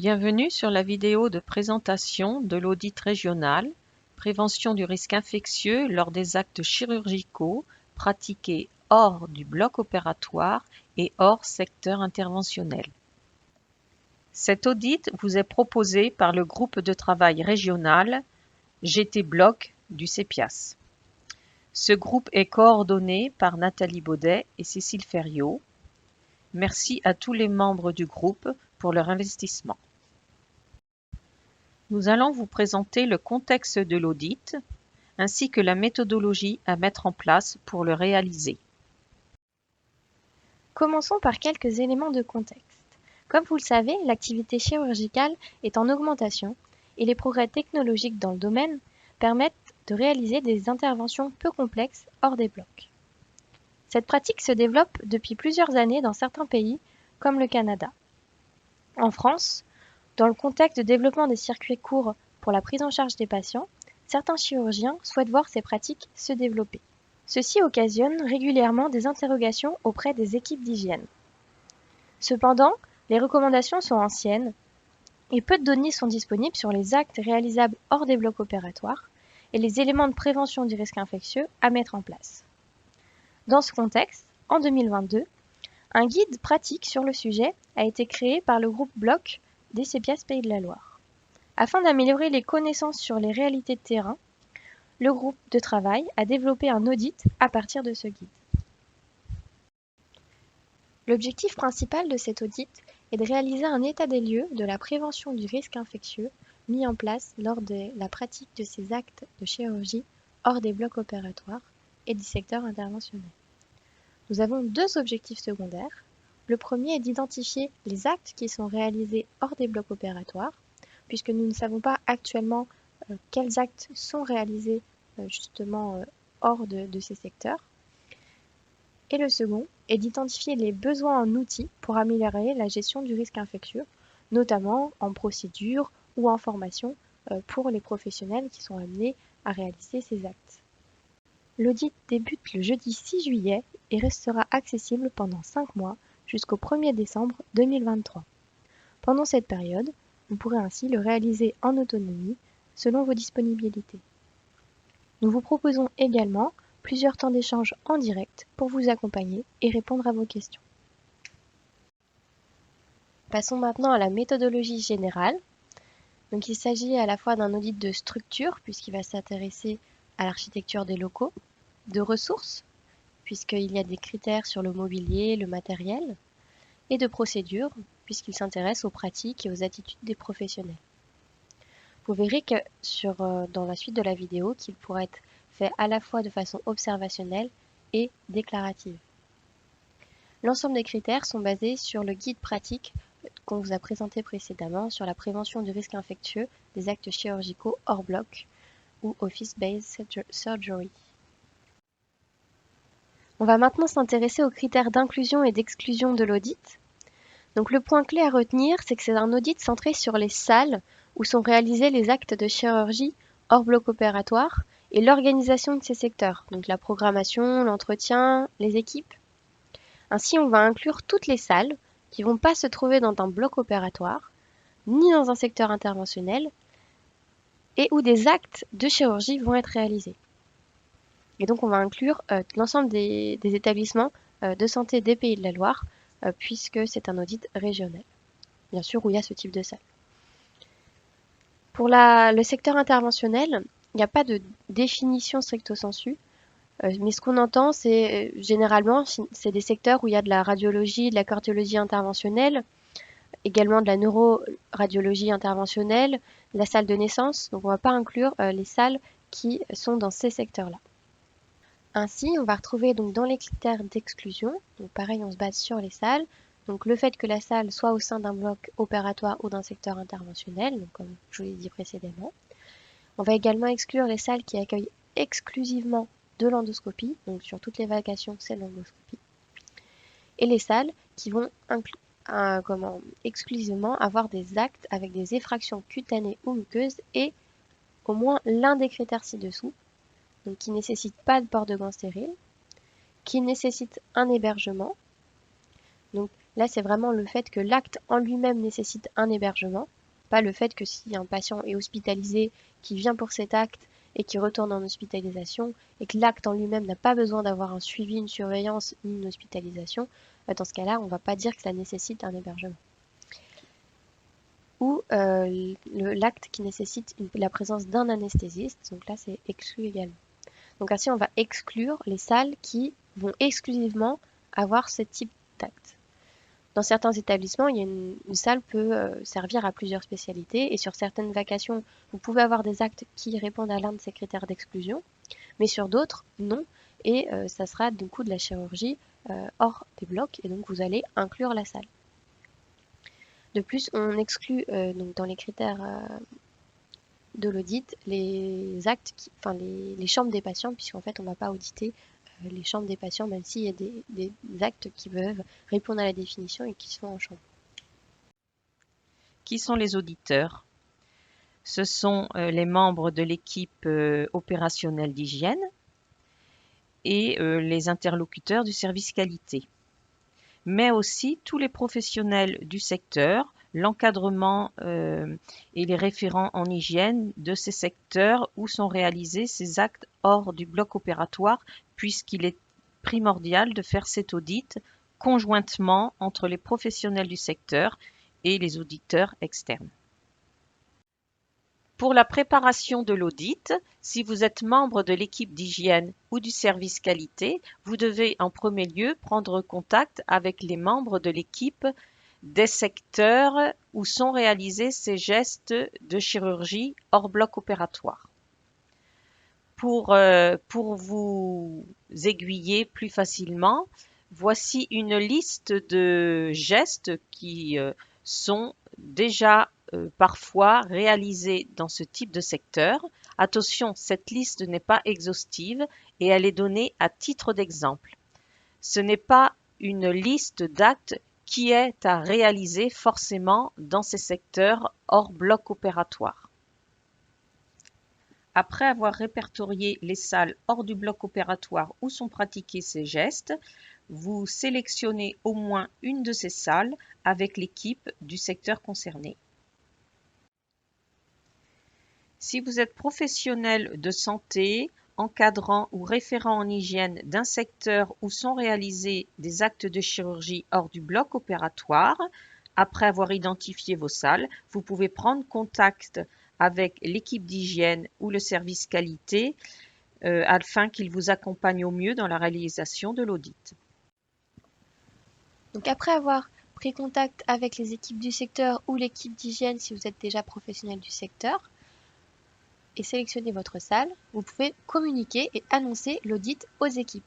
Bienvenue sur la vidéo de présentation de l'audit régional Prévention du risque infectieux lors des actes chirurgicaux pratiqués hors du bloc opératoire et hors secteur interventionnel. Cet audit vous est proposé par le groupe de travail régional GT Bloc du CEPIAS. Ce groupe est coordonné par Nathalie Baudet et Cécile Ferriot. Merci à tous les membres du groupe pour leur investissement. Nous allons vous présenter le contexte de l'audit ainsi que la méthodologie à mettre en place pour le réaliser. Commençons par quelques éléments de contexte. Comme vous le savez, l'activité chirurgicale est en augmentation et les progrès technologiques dans le domaine permettent de réaliser des interventions peu complexes hors des blocs. Cette pratique se développe depuis plusieurs années dans certains pays, comme le Canada. En France, dans le contexte de développement des circuits courts pour la prise en charge des patients, certains chirurgiens souhaitent voir ces pratiques se développer. Ceci occasionne régulièrement des interrogations auprès des équipes d'hygiène. Cependant, les recommandations sont anciennes et peu de données sont disponibles sur les actes réalisables hors des blocs opératoires et les éléments de prévention du risque infectieux à mettre en place. Dans ce contexte, en 2022, un guide pratique sur le sujet a été créé par le groupe Bloc des CEPIAS Pays de la Loire. Afin d'améliorer les connaissances sur les réalités de terrain, le groupe de travail a développé un audit à partir de ce guide. L'objectif principal de cet audit est de réaliser un état des lieux de la prévention du risque infectieux mis en place lors de la pratique de ces actes de chirurgie hors des blocs opératoires et du secteur interventionnel. Nous avons deux objectifs secondaires. Le premier est d'identifier les actes qui sont réalisés hors des blocs opératoires, puisque nous ne savons pas actuellement quels actes sont réalisés justement hors de ces secteurs. Et le second est d'identifier les besoins en outils pour améliorer la gestion du risque infectieux, notamment en procédure ou en formation pour les professionnels qui sont amenés à réaliser ces actes. L'audit débute le jeudi 6 juillet et restera accessible pendant 5 mois jusqu'au 1er décembre 2023. Pendant cette période, vous pourrez ainsi le réaliser en autonomie selon vos disponibilités. Nous vous proposons également plusieurs temps d'échange en direct pour vous accompagner et répondre à vos questions. Passons maintenant à la méthodologie générale. Donc, il s'agit à la fois d'un audit de structure, puisqu'il va s'intéresser à l'architecture des locaux, de ressources, puisqu'il y a des critères sur le mobilier, le matériel, et de procédure, puisqu'il s'intéresse aux pratiques et aux attitudes des professionnels. Vous verrez que dans la suite de la vidéo qu'il pourra être fait à la fois de façon observationnelle et déclarative. L'ensemble des critères sont basés sur le guide pratique qu'on vous a présenté précédemment sur la prévention du risque infectieux des actes chirurgicaux hors bloc ou Office-Based Surgery. On va maintenant s'intéresser aux critères d'inclusion et d'exclusion de l'audit. Donc le point clé à retenir, c'est que c'est un audit centré sur les salles où sont réalisés les actes de chirurgie hors bloc opératoire et l'organisation de ces secteurs, donc la programmation, l'entretien, les équipes. Ainsi, on va inclure toutes les salles qui ne vont pas se trouver dans un bloc opératoire, ni dans un secteur interventionnel, et où des actes de chirurgie vont être réalisés. Et donc, on va inclure l'ensemble des établissements de santé des Pays de la Loire, puisque c'est un audit régional, bien sûr, où il y a ce type de salle. Pour le secteur interventionnel, il n'y a pas de définition stricto sensu, mais ce qu'on entend, c'est généralement, c'est des secteurs où il y a de la radiologie, de la cardiologie interventionnelle, également de la neuroradiologie interventionnelle, de la salle de naissance. Donc on ne va pas inclure les salles qui sont dans ces secteurs-là. Ainsi, on va retrouver donc dans les critères d'exclusion, donc pareil, on se base sur les salles, donc le fait que la salle soit au sein d'un bloc opératoire ou d'un secteur interventionnel, donc comme je vous l'ai dit précédemment. On va également exclure les salles qui accueillent exclusivement de l'endoscopie, donc sur toutes les vacations, c'est l'endoscopie. Et les salles qui vont exclusivement avoir des actes avec des effractions cutanées ou muqueuses et au moins l'un des critères ci-dessous, donc qui ne nécessite pas de port de gants stériles, qui nécessite un hébergement, donc Là, c'est vraiment le fait que l'acte en lui-même nécessite un hébergement, pas le fait que si un patient est hospitalisé, qui vient pour cet acte et qui retourne en hospitalisation, et que l'acte en lui-même n'a pas besoin d'avoir un suivi, une surveillance ni une hospitalisation, dans ce cas-là, on ne va pas dire que ça nécessite un hébergement. Ou l'acte qui nécessite la présence d'un anesthésiste, donc là c'est exclu également. Donc ainsi on va exclure les salles qui vont exclusivement avoir ce type d'acte. Dans certains établissements, une salle peut servir à plusieurs spécialités et sur certaines vacations, vous pouvez avoir des actes qui répondent à l'un de ces critères d'exclusion, mais sur d'autres, non. Et ça sera du coup de la chirurgie hors des blocs et donc vous allez inclure la salle. De plus, on exclut donc dans les critères de l'audit les actes, les chambres des patients, puisqu'en fait on ne va pas auditer les chambres des patients, même s'il y a des actes qui peuvent répondre à la définition et qui sont en chambre. Qui sont les auditeurs? Ce sont les membres de l'équipe opérationnelle d'hygiène et les interlocuteurs du service qualité, mais aussi tous les professionnels du secteur, l'encadrement et les référents en hygiène de ces secteurs où sont réalisés ces actes hors du bloc opératoire, puisqu'il est primordial de faire cet audit conjointement entre les professionnels du secteur et les auditeurs externes. Pour la préparation de l'audit, si vous êtes membre de l'équipe d'hygiène ou du service qualité, vous devez en premier lieu prendre contact avec les membres de l'équipe des secteurs où sont réalisés ces gestes de chirurgie hors bloc opératoire. Pour vous aiguiller plus facilement, voici une liste de gestes qui sont déjà parfois réalisés dans ce type de secteur. Attention, cette liste n'est pas exhaustive et elle est donnée à titre d'exemple. Ce n'est pas une liste d'actes qui est à réaliser forcément dans ces secteurs hors bloc opératoire. Après avoir répertorié les salles hors du bloc opératoire où sont pratiqués ces gestes, vous sélectionnez au moins une de ces salles avec l'équipe du secteur concerné. Si vous êtes professionnel de santé, encadrant ou référent en hygiène d'un secteur où sont réalisés des actes de chirurgie hors du bloc opératoire, après avoir identifié vos salles, vous pouvez prendre contact avec l'équipe d'hygiène ou le service qualité afin qu'ils vous accompagnent au mieux dans la réalisation de l'audit. Donc après avoir pris contact avec les équipes du secteur ou l'équipe d'hygiène si vous êtes déjà professionnel du secteur, et sélectionner votre salle, vous pouvez communiquer et annoncer l'audit aux équipes.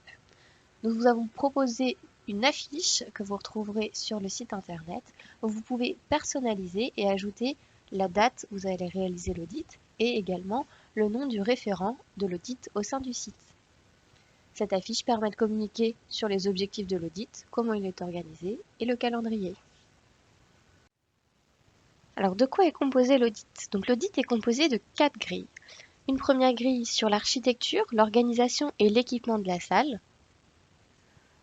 Nous vous avons proposé une affiche que vous retrouverez sur le site internet où vous pouvez personnaliser et ajouter la date où vous allez réaliser l'audit et également le nom du référent de l'audit au sein du site. Cette affiche permet de communiquer sur les objectifs de l'audit, comment il est organisé et le calendrier. Alors de quoi est composé l'audit? Donc l'audit est composé de 4 grilles. Une première grille sur l'architecture, l'organisation et l'équipement de la salle.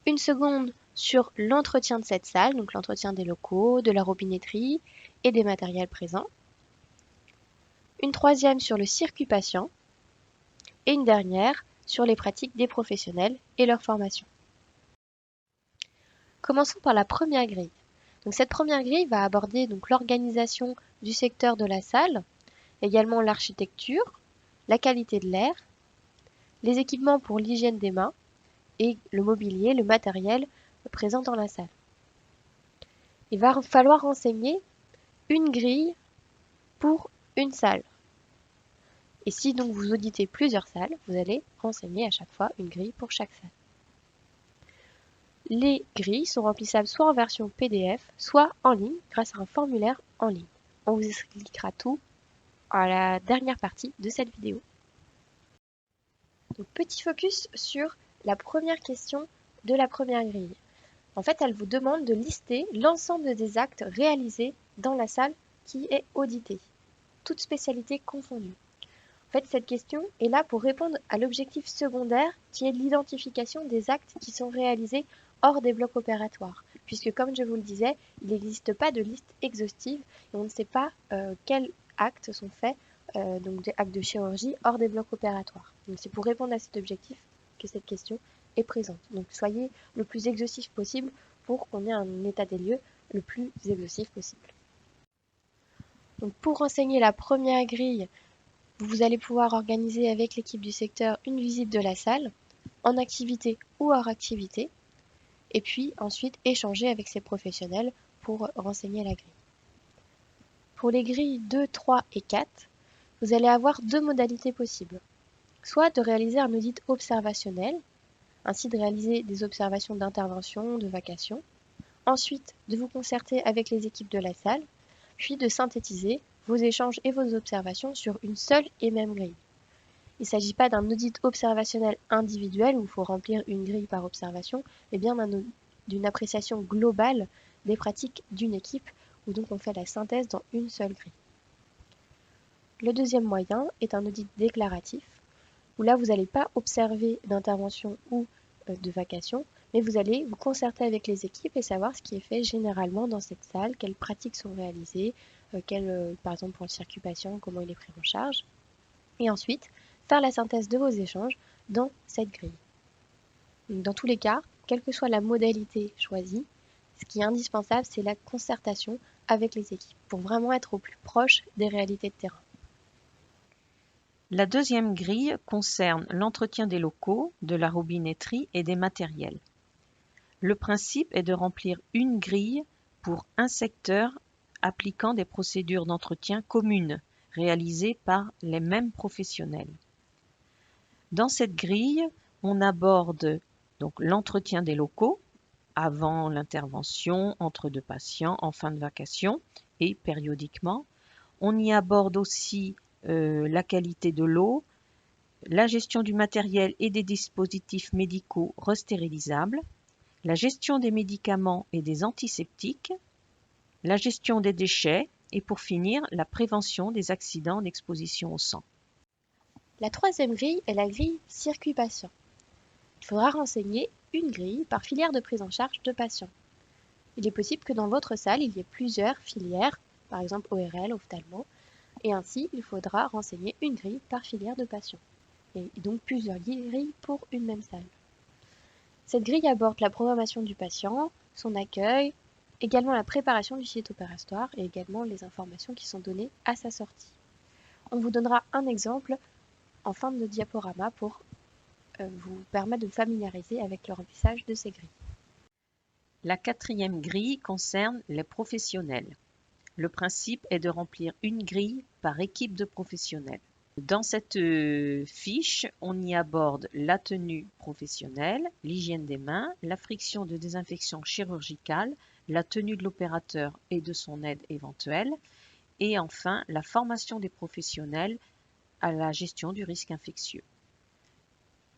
Une seconde sur l'entretien de cette salle, donc l'entretien des locaux, de la robinetterie et des matériels présents. Une troisième sur le circuit patient. Et une dernière sur les pratiques des professionnels et leur formation. Commençons par la première grille. Donc cette première grille va aborder donc l'organisation du secteur de la salle, également l'architecture, la qualité de l'air, les équipements pour l'hygiène des mains et le mobilier, le matériel présent dans la salle. Il va falloir renseigner une grille pour une salle. Et si donc vous auditez plusieurs salles, vous allez renseigner à chaque fois une grille pour chaque salle. Les grilles sont remplissables soit en version PDF, soit en ligne grâce à un formulaire en ligne. On vous expliquera tout à la dernière partie de cette vidéo. Donc, petit focus sur la première question de la première grille. En fait, elle vous demande de lister l'ensemble des actes réalisés dans la salle qui est auditée, toutes spécialités confondues. En fait, cette question est là pour répondre à l'objectif secondaire qui est l'identification des actes qui sont réalisés hors des blocs opératoires. puisque comme je vous le disais, il n'existe pas de liste exhaustive et on ne sait pas quels actes sont faits, donc des actes de chirurgie hors des blocs opératoires. Donc c'est pour répondre à cet objectif que cette question est présente. Donc soyez le plus exhaustif possible pour qu'on ait un état des lieux le plus exhaustif possible. Donc pour renseigner la première grille, vous allez pouvoir organiser avec l'équipe du secteur une visite de la salle, en activité ou hors activité, et puis ensuite échanger avec ces professionnels pour renseigner la grille. Pour les grilles 2, 3 et 4, vous allez avoir deux modalités possibles. Soit de réaliser un audit observationnel, ainsi de réaliser des observations d'intervention, de vacation. Ensuite, de vous concerter avec les équipes de la salle, puis de synthétiser vos échanges et vos observations sur une seule et même grille. Il ne s'agit pas d'un audit observationnel individuel où il faut remplir une grille par observation, mais bien d'une appréciation globale des pratiques d'une équipe, où donc on fait la synthèse dans une seule grille. Le deuxième moyen est un audit déclaratif, où là vous n'allez pas observer d'intervention ou de vacation, mais vous allez vous concerter avec les équipes et savoir ce qui est fait généralement dans cette salle, quelles pratiques sont réalisées, par exemple pour le circuit patient, comment il est pris en charge, et ensuite faire la synthèse de vos échanges dans cette grille. Donc, dans tous les cas, quelle que soit la modalité choisie, ce qui est indispensable, c'est la concertation avec les équipes pour vraiment être au plus proche des réalités de terrain. La deuxième grille concerne l'entretien des locaux, de la robinetterie et des matériels. Le principe est de remplir une grille pour un secteur appliquant des procédures d'entretien communes réalisées par les mêmes professionnels. Dans cette grille, on aborde donc l'entretien des locaux avant l'intervention, entre deux patients, en fin de vacation et périodiquement. On y aborde aussi la qualité de l'eau, la gestion du matériel et des dispositifs médicaux restérilisables, la gestion des médicaments et des antiseptiques, la gestion des déchets et pour finir, la prévention des accidents d'exposition au sang. La troisième grille est la grille circuit patient. Il faudra renseigner une grille par filière de prise en charge de patients. Il est possible que dans votre salle, il y ait plusieurs filières, par exemple ORL, ophtalmo, et ainsi il faudra renseigner une grille par filière de patients, et donc plusieurs grilles pour une même salle. Cette grille aborde la programmation du patient, son accueil, également la préparation du site opératoire et également les informations qui sont données à sa sortie. On vous donnera un exemple en fin de diaporama pour vous permettre de vous familiariser avec le remplissage de ces grilles. La quatrième grille concerne les professionnels. Le principe est de remplir une grille par équipe de professionnels. Dans cette fiche, on y aborde la tenue professionnelle, l'hygiène des mains, la friction de désinfection chirurgicale, la tenue de l'opérateur et de son aide éventuelle, et enfin la formation des professionnels à la gestion du risque infectieux.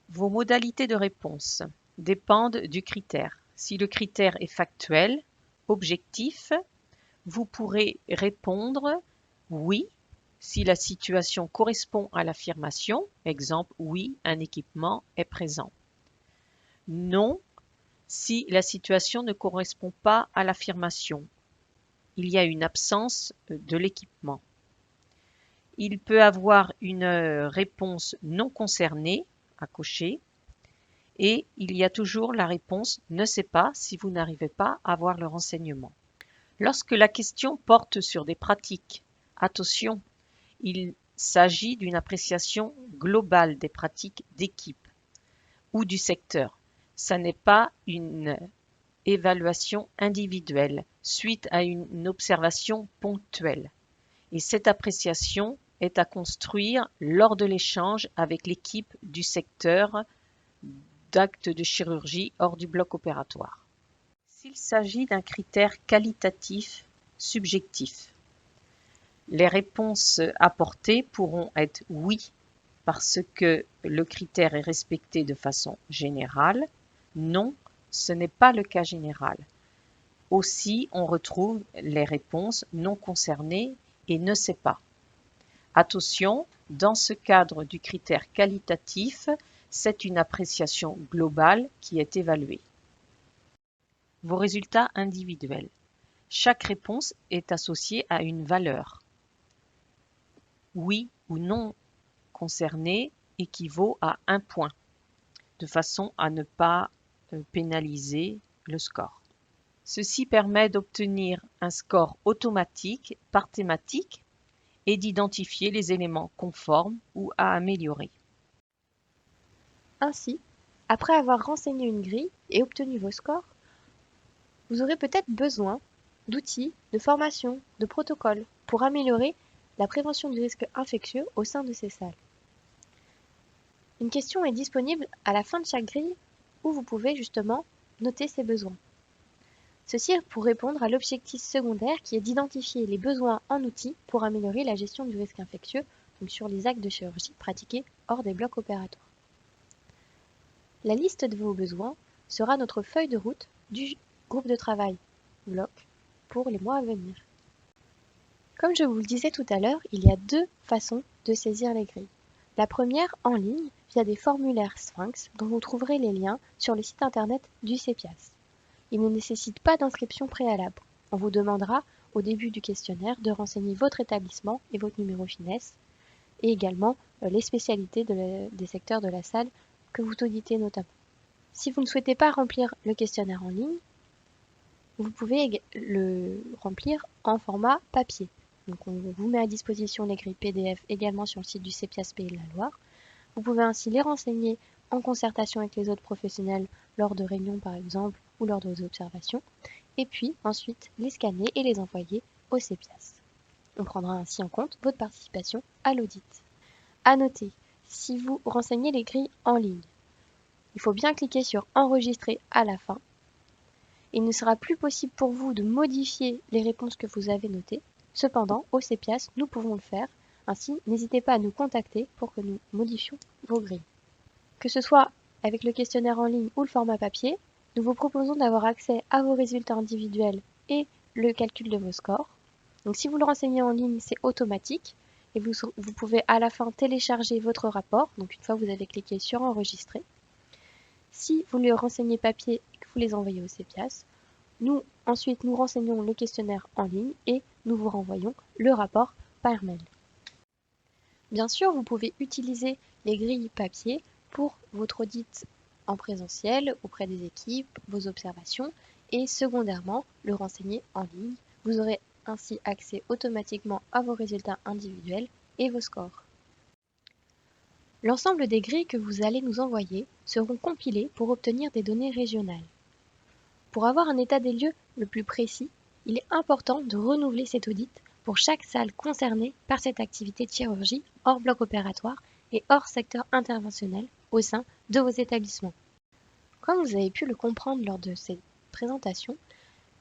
Vos modalités de réponse dépendent du critère. Si le critère est factuel, objectif, vous pourrez répondre « oui » si la situation correspond à l'affirmation, exemple « oui, un équipement est présent ». Non si la situation ne correspond pas à l'affirmation. Il y a une absence de l'équipement. Il peut avoir une réponse non concernée à cocher et il y a toujours la réponse « ne sait pas » si vous n'arrivez pas à avoir le renseignement. Lorsque la question porte sur des pratiques, attention, il s'agit d'une appréciation globale des pratiques d'équipe ou du secteur. Ça n'est pas une évaluation individuelle suite à une observation ponctuelle. Et cette appréciation est à construire lors de l'échange avec l'équipe du secteur d'actes de chirurgie hors du bloc opératoire. S'il s'agit d'un critère qualitatif subjectif, les réponses apportées pourront être oui parce que le critère est respecté de façon générale, non, ce n'est pas le cas général. Aussi, on retrouve les réponses non concernées et ne sait pas. Attention, dans ce cadre du critère qualitatif, c'est une appréciation globale qui est évaluée. vos résultats individuels. Chaque réponse est associée à une valeur. Oui ou non concerné équivaut à 1 point, de façon à ne pas pénaliser le score. Ceci permet d'obtenir un score automatique par thématique et d'identifier les éléments conformes ou à améliorer. Ainsi, après avoir renseigné une grille et obtenu vos scores, vous aurez peut-être besoin d'outils, de formations, de protocoles pour améliorer la prévention du risque infectieux au sein de ces salles. Une question est disponible à la fin de chaque grille où vous pouvez justement noter ces besoins. Ceci est pour répondre à l'objectif secondaire qui est d'identifier les besoins en outils pour améliorer la gestion du risque infectieux, donc sur les actes de chirurgie pratiqués hors des blocs opératoires. La liste de vos besoins sera notre feuille de route du groupe de travail bloc pour les mois à venir. Comme je vous le disais tout à l'heure, il y a 2 façons de saisir les grilles. La première en ligne via des formulaires Sphinx dont vous trouverez les liens sur le site internet du CEPIAS. Il ne nécessite pas d'inscription préalable. On vous demandera au début du questionnaire de renseigner votre établissement et votre numéro FINES et également les spécialités des secteurs de la salle que vous auditez notamment. Si vous ne souhaitez pas remplir le questionnaire en ligne, vous pouvez le remplir en format papier. Donc on vous met à disposition les grilles PDF également sur le site du CEPIAS Pays de la Loire. Vous pouvez ainsi les renseigner en concertation avec les autres professionnels lors de réunions par exemple ou lors de vos observations, et puis ensuite les scanner et les envoyer au CEPIAS. On prendra ainsi en compte votre participation à l'audit. À noter, si vous renseignez les grilles en ligne, il faut bien cliquer sur enregistrer à la fin. Il ne sera plus possible pour vous de modifier les réponses que vous avez notées. Cependant, au CEPIAS, nous pouvons le faire. Ainsi, n'hésitez pas à nous contacter pour que nous modifions vos grilles. Que ce soit avec le questionnaire en ligne ou le format papier, nous vous proposons d'avoir accès à vos résultats individuels et le calcul de vos scores. Donc si vous le renseignez en ligne, c'est automatique et vous pouvez à la fin télécharger votre rapport, donc une fois que vous avez cliqué sur enregistrer. Si vous le renseignez papier et que vous les envoyez au CEPIAS, ensuite nous renseignons le questionnaire en ligne et nous vous renvoyons le rapport par mail. Bien sûr, vous pouvez utiliser les grilles papier pour votre audit en présentiel auprès des équipes, vos observations et secondairement le renseigner en ligne. Vous aurez ainsi accès automatiquement à vos résultats individuels et vos scores. L'ensemble des grilles que vous allez nous envoyer seront compilées pour obtenir des données régionales. Pour avoir un état des lieux le plus précis, il est important de renouveler cet audit pour chaque salle concernée par cette activité de chirurgie hors bloc opératoire et hors secteur interventionnel au sein de vos établissements. Comme vous avez pu le comprendre lors de cette présentation,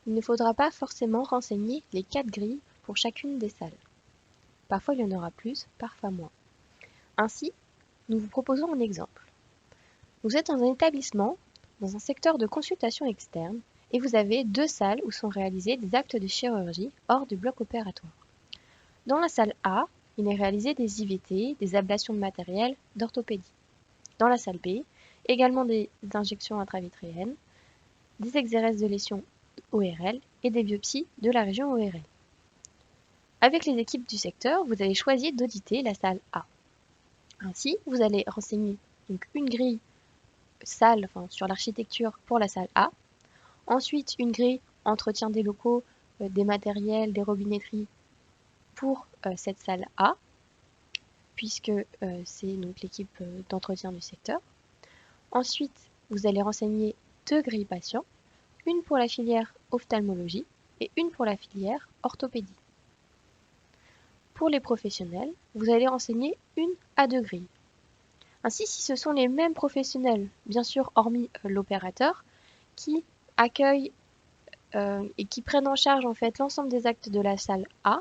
il ne faudra pas forcément renseigner les 4 grilles pour chacune des salles. Parfois il y en aura plus, parfois moins. Ainsi, nous vous proposons un exemple. Vous êtes dans un établissement, dans un secteur de consultation externe, et vous avez 2 salles où sont réalisés des actes de chirurgie hors du bloc opératoire. Dans la salle A, il est réalisé des IVT, des ablations de matériel, d'orthopédie. Dans la salle B, également des injections intravitréennes, des exéreses de lésions ORL et des biopsies de la région ORL. Avec les équipes du secteur, vous avez choisi d'auditer la salle A. Ainsi, vous allez renseigner donc une grille salle, sur l'architecture pour la salle A. Ensuite, une grille entretien des locaux, des matériels, des robinetteries pour cette salle A, puisque c'est donc l'équipe d'entretien du secteur. Ensuite, vous allez renseigner 2 grilles patients, une pour la filière ophtalmologie et une pour la filière orthopédie. Pour les professionnels, vous allez renseigner 1 à 2 grilles. Ainsi, si ce sont les mêmes professionnels, bien sûr hormis l'opérateur, qui accueillent et qui prennent en charge en fait l'ensemble des actes de la salle A,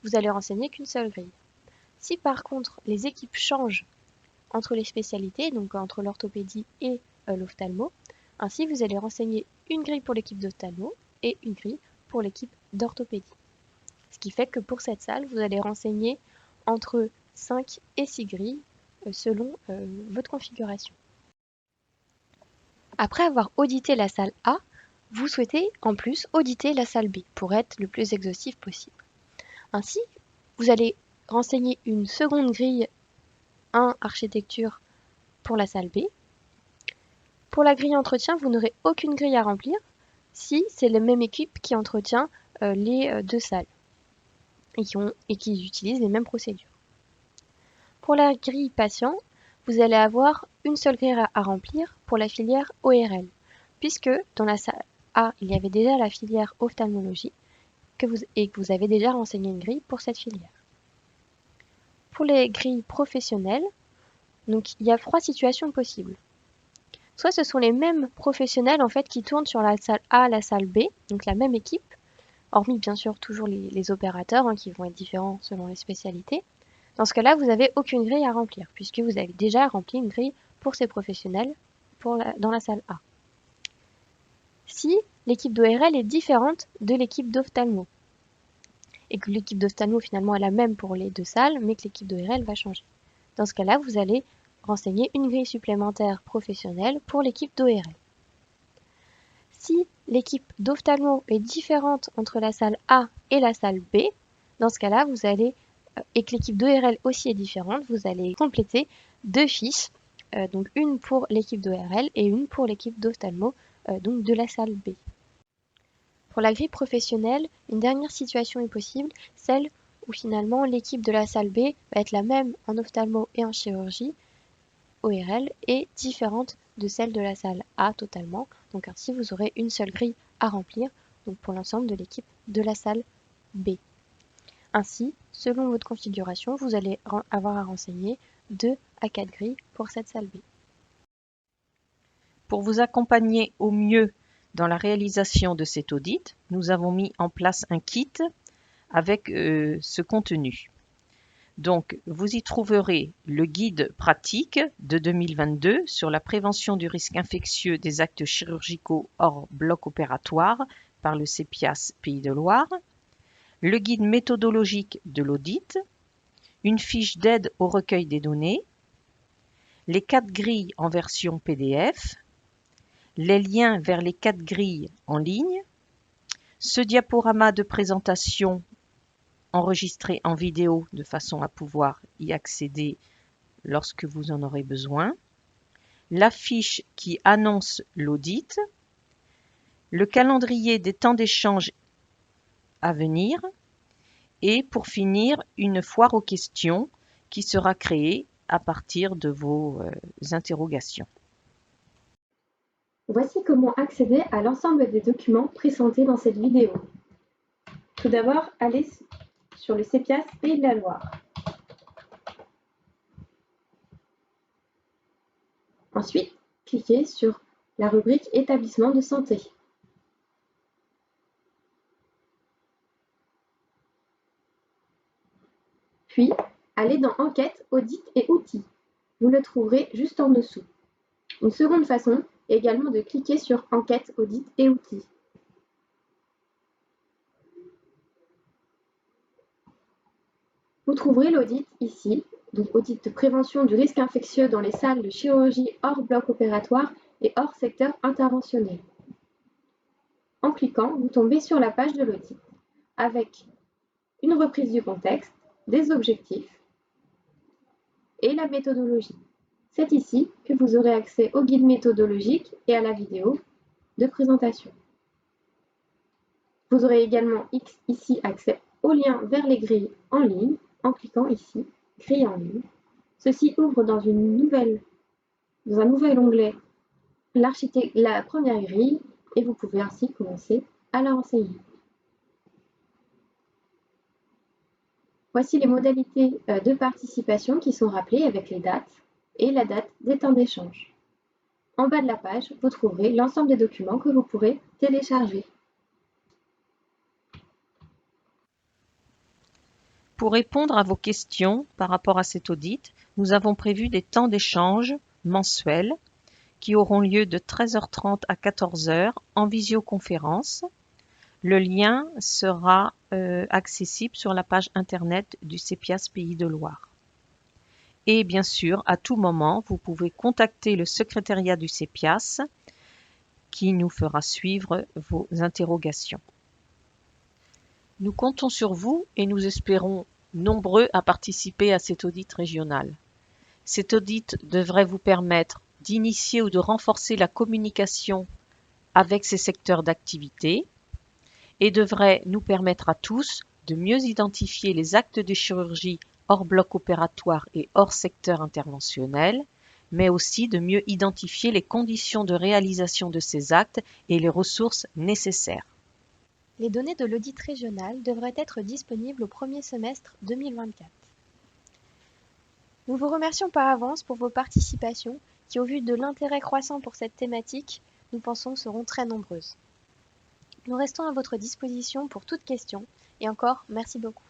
vous allez renseigner qu'une seule grille. Si par contre les équipes changent entre les spécialités, donc entre l'orthopédie et l'ophtalmo, ainsi vous allez renseigner une grille pour l'équipe d'ophtalmo et une grille pour l'équipe d'orthopédie. Ce qui fait que pour cette salle, vous allez renseigner entre 5 et 6 grilles selon votre configuration. Après avoir audité la salle A, vous souhaitez en plus auditer la salle B pour être le plus exhaustif possible. Ainsi, vous allez renseigner une seconde grille 1 architecture pour la salle B. Pour la grille entretien, vous n'aurez aucune grille à remplir si c'est la même équipe qui entretient les deux salles et qui utilisent les mêmes procédures. Pour la grille patient, vous allez avoir une seule grille à remplir pour la filière ORL, puisque dans la salle A, il y avait déjà la filière ophtalmologie et que vous avez déjà renseigné une grille pour cette filière. Pour les grilles professionnelles, donc il y a 3 situations possibles. Soit ce sont les mêmes professionnels en fait qui tournent sur la salle A, la salle B, donc la même équipe, hormis bien sûr toujours les opérateurs qui vont être différents selon les spécialités. Dans ce cas-là, vous n'avez aucune grille à remplir, puisque vous avez déjà rempli une grille pour ces professionnels dans la salle A. Si l'équipe d'ORL est différente de l'équipe d'ophtalmo, et que l'équipe d'ophtalmo finalement est la même pour les deux salles, mais que l'équipe d'ORL va changer. Dans ce cas-là, vous allez renseigner une grille supplémentaire professionnelle pour l'équipe d'ORL. Si l'équipe d'ophtalmo est différente entre la salle A et la salle B, dans ce cas-là, et que l'équipe d'ORL aussi est différente, vous allez compléter 2 fiches, donc une pour l'équipe d'ORL et une pour l'équipe d'ophtalmo, donc de la salle B. Pour la grille professionnelle, une dernière situation est possible, celle où finalement l'équipe de la salle B va être la même en ophtalmo et en chirurgie, ORL, et différente de celle de la salle A totalement. Donc ainsi, vous aurez une seule grille à remplir donc pour l'ensemble de l'équipe de la salle B. Ainsi, selon votre configuration, vous allez avoir à renseigner 2 à 4 grilles pour cette salle B. Pour vous accompagner au mieux dans la réalisation de cet audit, nous avons mis en place un kit avec ce contenu. Donc, vous y trouverez le guide pratique de 2022 sur la prévention du risque infectieux des actes chirurgicaux hors bloc opératoire par le CEPIAS Pays de Loire, le guide méthodologique de l'audit, une fiche d'aide au recueil des données, les 4 grilles en version PDF, les liens vers les 4 grilles en ligne, ce diaporama de présentation enregistré en vidéo de façon à pouvoir y accéder lorsque vous en aurez besoin, la fiche qui annonce l'audit, le calendrier des temps d'échange à venir et pour finir, une foire aux questions qui sera créée à partir de vos interrogations. Voici comment accéder à l'ensemble des documents présentés dans cette vidéo. Tout d'abord, allez sur le CEPIAS Pays de la Loire. Ensuite, cliquez sur la rubrique Établissement de santé. Puis, allez dans Enquête, audit et outils. Vous le trouverez juste en dessous. Une seconde façon est également de cliquer sur Enquête, audit et outils. Vous trouverez l'audit ici, donc audit de prévention du risque infectieux dans les salles de chirurgie hors bloc opératoire et hors secteur interventionnel. En cliquant, vous tombez sur la page de l'audit, avec une reprise du contexte, des objectifs et la méthodologie. C'est ici que vous aurez accès au guide méthodologique et à la vidéo de présentation. Vous aurez également ici accès au lien vers les grilles en ligne en cliquant ici, grille en ligne. Ceci ouvre dans un nouvel onglet la première grille et vous pouvez ainsi commencer à la renseigner. Voici les modalités de participation qui sont rappelées avec les dates et la date des temps d'échange. En bas de la page, vous trouverez l'ensemble des documents que vous pourrez télécharger. Pour répondre à vos questions par rapport à cet audit, nous avons prévu des temps d'échange mensuels qui auront lieu de 13h30 à 14h en visioconférence. Le lien sera accessible sur la page internet du CEPIAS Pays de Loire. Et bien sûr, à tout moment, vous pouvez contacter le secrétariat du CEPIAS qui nous fera suivre vos interrogations. Nous comptons sur vous et nous espérons nombreux à participer à cet audit régional. Cet audit devrait vous permettre d'initier ou de renforcer la communication avec ces secteurs d'activité et devrait nous permettre à tous de mieux identifier les actes de chirurgie hors bloc opératoire et hors secteur interventionnel, mais aussi de mieux identifier les conditions de réalisation de ces actes et les ressources nécessaires. Les données de l'audit régional devraient être disponibles au premier semestre 2024. Nous vous remercions par avance pour vos participations qui, au vu de l'intérêt croissant pour cette thématique, nous pensons seront très nombreuses. Nous restons à votre disposition pour toute question et encore merci beaucoup.